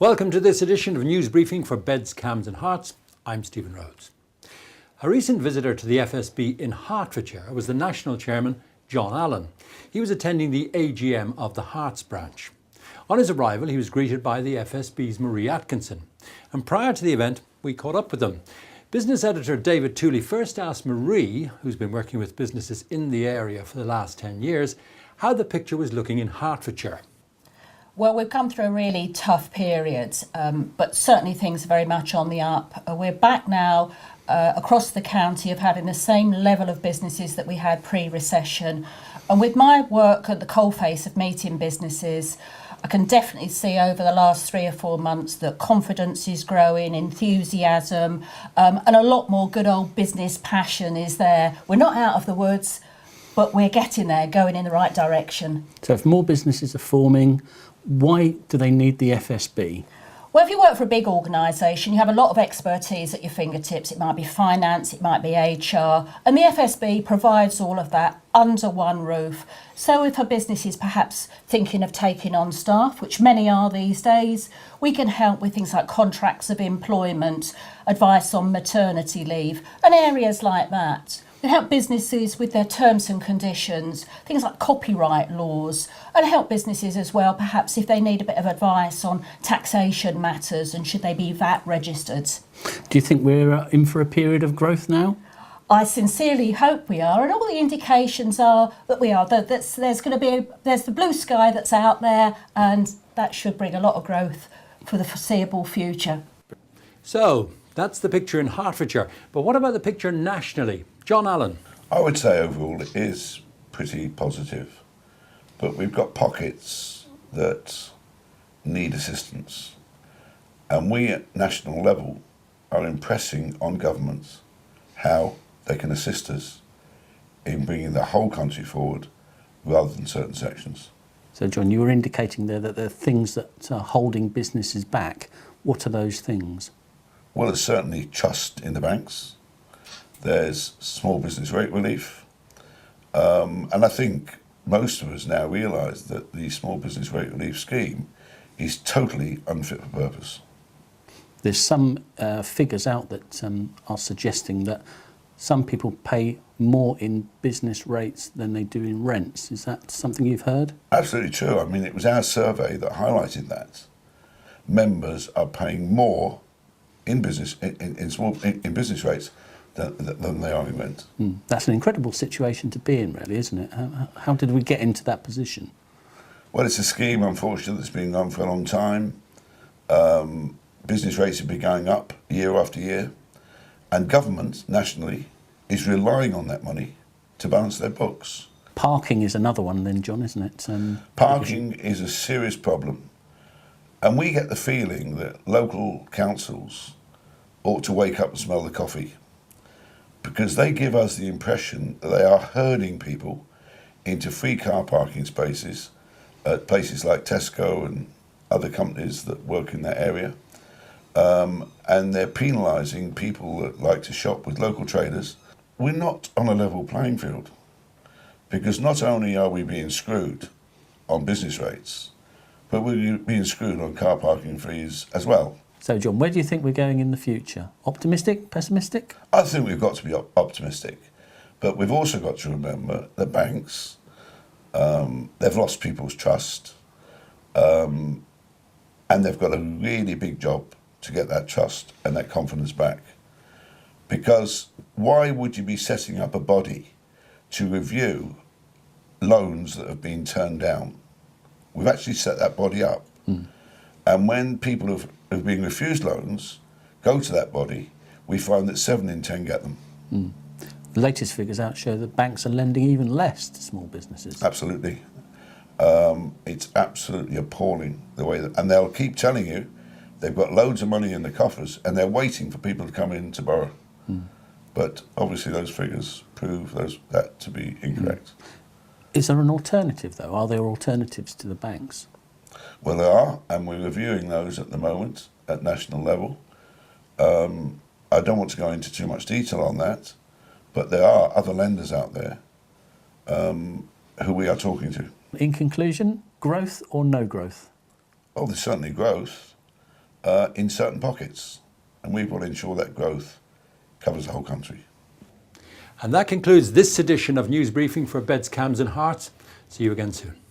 Welcome to this edition of News Briefing for Beds, Cams and Herts. I'm Stephen Rhodes. A recent visitor to the FSB in Hertfordshire was the National Chairman, John Allan. He was attending the AGM of the Herts branch. On his arrival, he was greeted by the FSB's Maree Atkinson. And prior to the event, we caught up with them. Business editor David Tooley first asked Maree, who's been working with businesses in the area for the last 10 years, how the picture was looking in Hertfordshire. Well, we've come through a really tough period, but certainly things are very much on the up. We're back now across the county of having the same level of businesses that we had pre-recession. And with my work at the coalface of meeting businesses, I can definitely see over the last 3 or 4 months that confidence is growing, enthusiasm, and a lot more good old business passion is there. We're not out of the woods, but we're getting there, going in the right direction. So if more businesses are forming, why do they need the FSB? Well, if you work for a big organisation, you have a lot of expertise at your fingertips. It might be finance, it might be HR, and the FSB provides all of that under one roof. So if a business is perhaps thinking of taking on staff, which many are these days, we can help with things like contracts of employment, advice on maternity leave, and areas like that. We help businesses with their terms and conditions, things like copyright laws, and help businesses as well, perhaps if they need a bit of advice on taxation matters and should they be VAT registered. Do you think we're in for a period of growth now? I sincerely hope we are, and all the indications are that we are. There's the blue sky that's out there, and that should bring a lot of growth for the foreseeable future. So, that's the picture in Hertfordshire. But what about the picture nationally? John Allan. I would say overall it is pretty positive, but we've got pockets that need assistance, and we at national level are impressing on governments how they can assist us in bringing the whole country forward rather than certain sections. So John, you were indicating there that there are things that are holding businesses back. What are those things? Well, there's certainly trust in the banks. There's small business rate relief. And I think most of us now realise that the small business rate relief scheme is totally unfit for purpose. There's some figures out that are suggesting that some people pay more in business rates than they do in rents. Is that something you've heard? Absolutely true. I mean, it was our survey that highlighted that. Members are paying more in business in business rates than they are in rent. That's an incredible situation to be in, really, isn't it? How did we get into that position? Well, it's a scheme, unfortunately, that's been on for a long time. Business rates have been going up year after year, and government, nationally, is relying on that money to balance their books. Parking is another one then, John, isn't it? Parking is a serious problem, and we get the feeling that local councils ought to wake up and smell the coffee, because they give us the impression that they are herding people into free car parking spaces at places like Tesco and other companies that work in that area. And they're penalising people that like to shop with local traders. We're not on a level playing field, because not only are we being screwed on business rates, but we're being screwed on car parking fees as well. So John, where do you think we're going in the future? Optimistic? Pessimistic? I think we've got to be optimistic, but we've also got to remember the banks, they've lost people's trust, and they've got a really big job to get that trust and that confidence back. Because why would you be setting up a body to review loans that have been turned down? We've actually set that body up. And when people have been refused loans go to that body, we find that 7 in 10 get them. The latest figures out show that banks are lending even less to small businesses. Absolutely. It's absolutely appalling the way that, and they'll keep telling you they've got loads of money in the coffers and they're waiting for people to come in to borrow. But obviously those figures prove that to be incorrect. Is there an alternative though? Are there alternatives to the banks? Well, there are, and we're reviewing those at the moment at national level. I don't want to go into too much detail on that, but there are other lenders out there who we are talking to. In conclusion, growth or no growth? Oh, there's certainly growth. in certain pockets. And we want to ensure that growth covers the whole country. And that concludes this edition of News Briefing for Beds, Cams and Herts. See you again soon.